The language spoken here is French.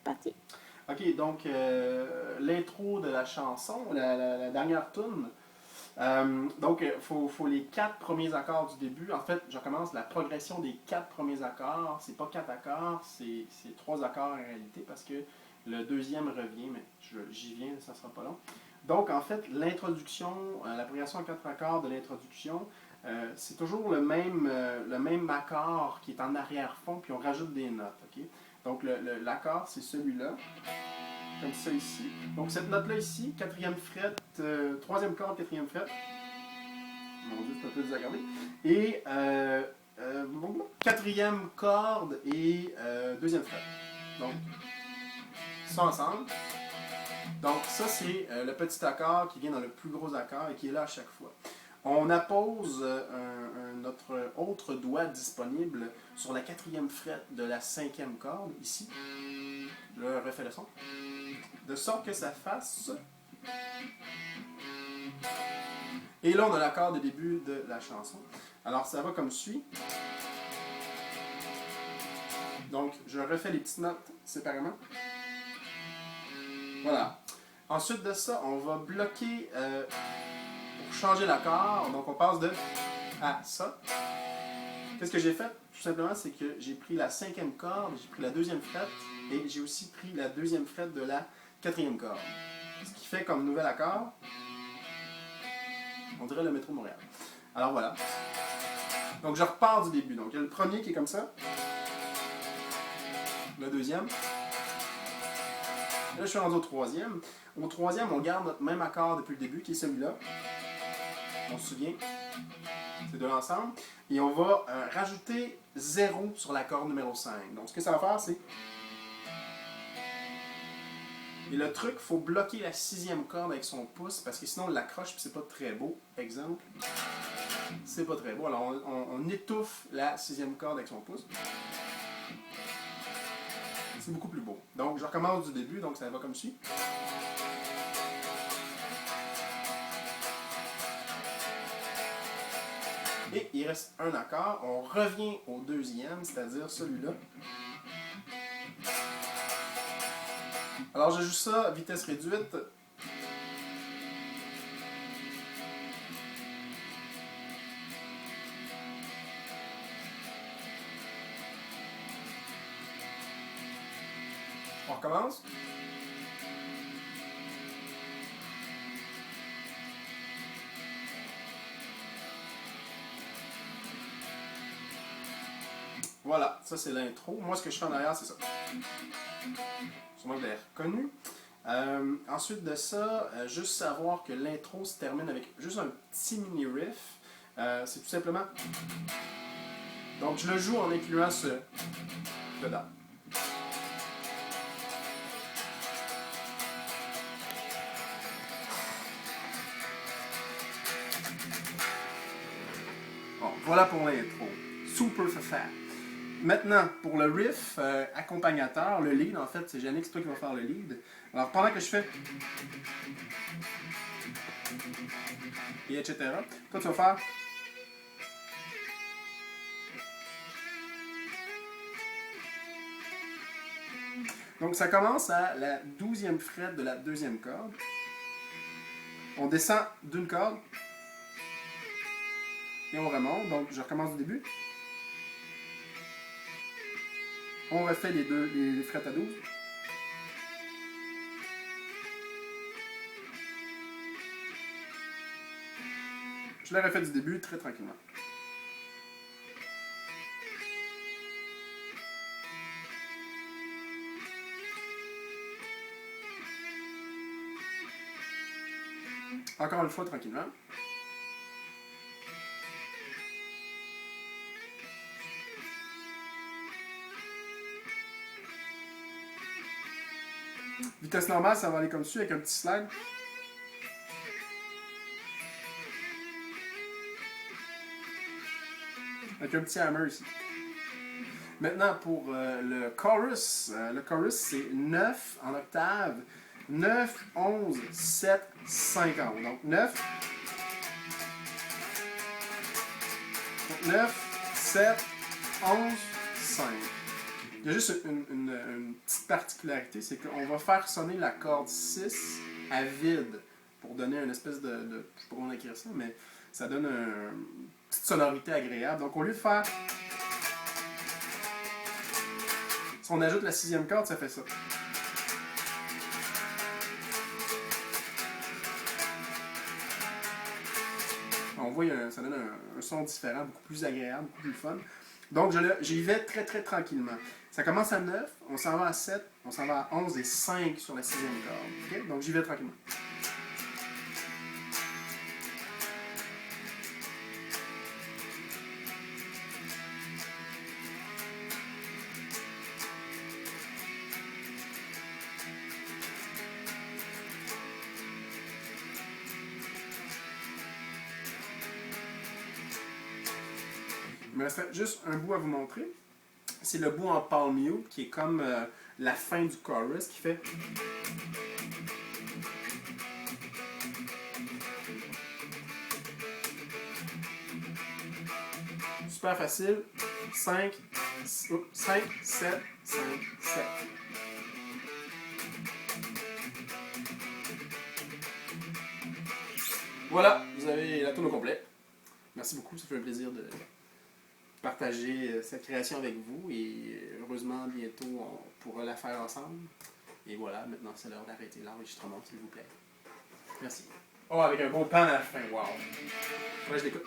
parti. Ok, donc l'intro de la chanson, la dernière tune. Donc, faut les 4 premiers accords du début. En fait, je commence la progression des 4 premiers accords. C'est pas 4 accords, c'est 3 accords en réalité parce que le deuxième revient, mais j'y viens, ça sera pas long. Donc, en fait, l'introduction, la progression en 4 accords de l'introduction, c'est toujours le même accord qui est en arrière-fond, puis on rajoute des notes. Okay? Donc, l'accord, c'est celui-là, comme ça ici. Donc, cette note-là ici, quatrième fret, troisième corde, quatrième fret. Mon Dieu, c'est un peu désaccordé. Et quatrième corde et deuxième fret. Donc, ça ensemble. Donc, ça, c'est le petit accord qui vient dans le plus gros accord et qui est là à chaque fois. On appose notre autre doigt disponible sur la quatrième fret de la cinquième corde, ici. Je refais le son. De sorte que ça fasse... Et là, on a l'accord de début de la chanson. Alors, ça va comme suit. Donc, je refais les petites notes séparément. Voilà. Ensuite de ça, on va bloquer pour changer l'accord. Donc, on passe de à ça. Qu'est-ce que j'ai fait? Tout simplement, c'est que j'ai pris la cinquième corde, j'ai pris la deuxième fret et j'ai aussi pris la deuxième fret de la quatrième corde. Ce qui fait comme nouvel accord, on dirait le métro de Montréal. Alors voilà. Donc, je repars du début. Donc, il y a le premier qui est comme ça. Le deuxième. Et là, je suis rendu au troisième. Au troisième, on garde notre même accord depuis le début, qui est celui-là. On se souvient. C'est de l'ensemble. Et on va rajouter 0 sur la corde numéro 5. Donc, ce que ça va faire, c'est... Et le truc, il faut bloquer la sixième corde avec son pouce, parce que sinon, on l'accroche, puis c'est pas très beau. Exemple. C'est pas très beau. Alors, on étouffe la sixième corde avec son pouce. C'est beaucoup plus beau. Donc, je recommence du début, donc ça va comme suit. Et il reste un accord. On revient au deuxième, c'est-à-dire celui-là. Alors, je joue ça à vitesse réduite. On recommence. Voilà, ça c'est l'intro. Moi, ce que je fais en arrière, c'est ça. Sûrement que vous l'avez reconnu. Ensuite de ça, juste savoir que l'intro se termine avec juste un petit mini riff. C'est tout simplement... Donc, je le joue en incluant ce pedal. Bon, voilà pour l'intro. Super fafa. Maintenant, pour le riff accompagnateur, le lead, en fait, c'est Yannick, c'est toi qui vas faire le lead. Alors, pendant que je fais... Et etc. Toi, tu vas faire... Donc, ça commence à la 12e fret de la deuxième corde. On descend d'une corde. Et on remonte. Donc, je recommence du début. On refait les frettes à 12. Je l'ai refait du début, très tranquillement. Encore une fois, tranquillement. Vitesse normale, ça va aller comme suit avec un petit slide. Avec un petit hammer ici. Maintenant, pour le chorus c'est 9 en octave. 9, 11, 7, 50. Donc 9, 7, 11, 5. Il y a juste une petite particularité, c'est qu'on va faire sonner la corde 6 à vide pour donner une espèce de je sais pas comment écrire ça, mais ça donne une petite sonorité agréable. Donc au lieu de faire... Si on ajoute la 6e corde, ça fait ça. On voit, ça donne un son différent, beaucoup plus agréable, beaucoup plus fun. Donc, j'y vais très, très tranquillement. Ça commence à 9, on s'en va à 7, on s'en va à 11 et 5 sur la 6e corde. Okay? Donc, j'y vais tranquillement. Il me resterait juste un bout à vous montrer. C'est le bout en palm mute qui est comme la fin du chorus qui fait. Super facile. 5, 7, 5, 7. Voilà, vous avez la tune au complet. Merci beaucoup, ça fait un plaisir de partager cette création avec vous et heureusement bientôt on pourra la faire ensemble. Et voilà, maintenant c'est l'heure d'arrêter l'enregistrement, s'il vous plaît. Merci. Oh, avec un bon pan à la fin, wow. Ouais, je l'écoute.